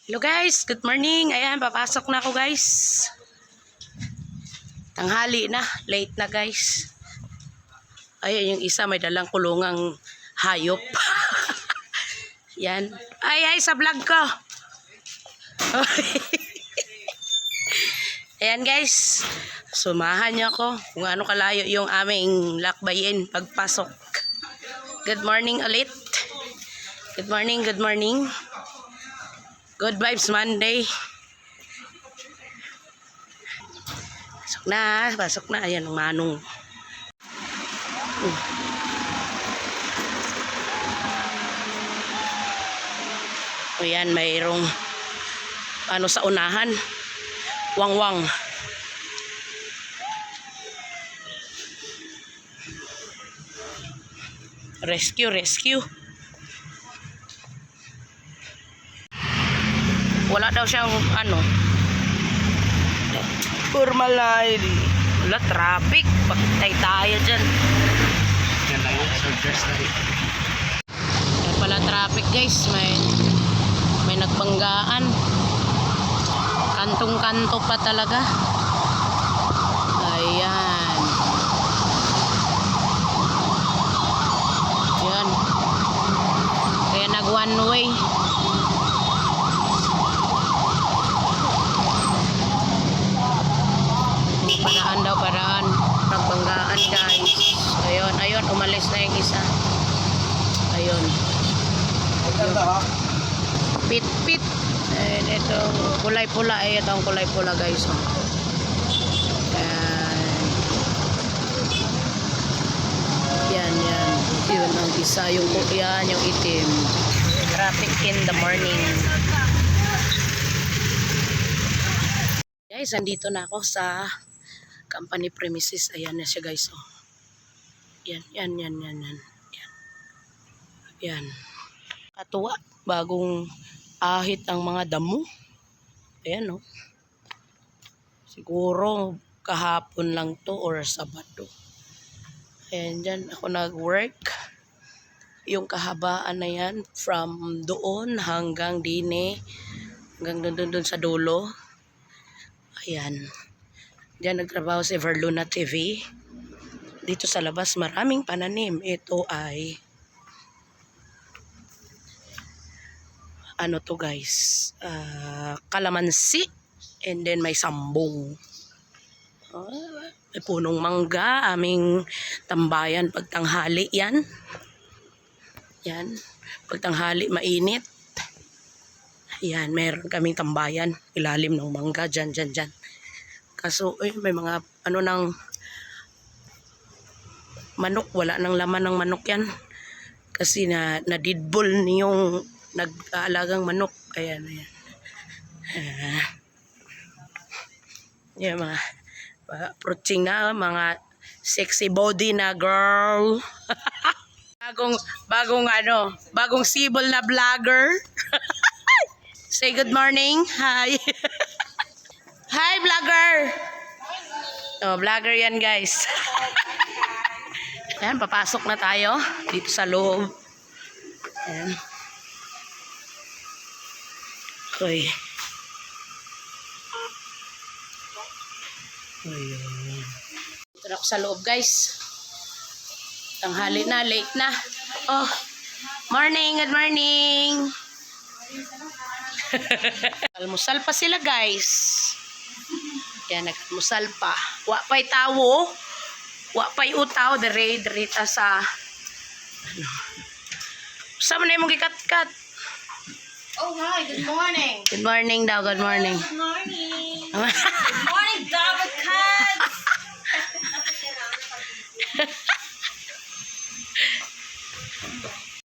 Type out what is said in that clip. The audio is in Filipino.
Hello guys, good morning. Ayan, papasok na ako guys. Tanghali na, late na guys. Ayan yung isa may dalang kulungang hayop. Yan. Ay, sa vlog ko. Ayan guys, sumahan niyo ako kung ano kalayo yung aming lakbayin pagpasok. Good morning ulit. Good morning, good morning. Good vibes Monday. Pasok na. Ayan ang manong. O yan, mayroong ano sa unahan. Wangwang. Rescue. Wala daw siyang ano. Formal na. Wala, traffic. Pagtay tayo dyan. Yan lang yung soldiers na rin. Yan pala traffic guys. May nagbanggaan. Kantong-kanto pa talaga. Ayan. Yan. Kaya nag one way. Paraan. Nagbanggaan guys. Ayun, umalis na yung isa. Ayun. Pit. Ayun, ito kulay pula. Ito ang kulay pula guys. Yan. Yun ang isa. Yung itim. Traffic in the morning. Guys, andito na ako sa company premises. Ayan na siya guys. Oh. Yan. Yan. Katuwa. Bagong ahit ang mga damo. Ayan oh. Siguro kahapon lang to or Sabado. Ayan dyan ako nag-work. Yung kahabaan na yan from doon hanggang dine. Hanggang doon sa dulo. Ayan. Diyan nagtrabaho si Verluna TV. Dito sa labas maraming pananim. Ito ay ano to guys, kalamansi, and then may sambong. May punong mangga, aming tambayan pagtanghali yan. Pagtanghali mainit. Yan, meron kaming tambayan ilalim ng mangga dyan. Kaso may mga ano ng manok, wala nang laman ng manok yan. Kasi na-deadball yung nag-aalagang manok. Ayan. Yan mga approaching na, mga sexy body na girl. bagong sibol na vlogger. Say good morning. Hi. Hi, vlogger. Oh, vlogger yan, guys. Ayan, papasok na tayo dito sa loob. Ayan. Okay. Ayan. Dito na ako sa loob, guys. Tanghali na, late na. Oh, morning, good morning. Almusal pa sila guys. Yan, nag-almusal pa. Wa pa'y tawo. Wa pa'y utaw. Dire-dirita sa ano. Saan mo na yung gikat-kat? Oh, hi. Good morning. Good morning daw. Good morning. Good morning. Good morning, David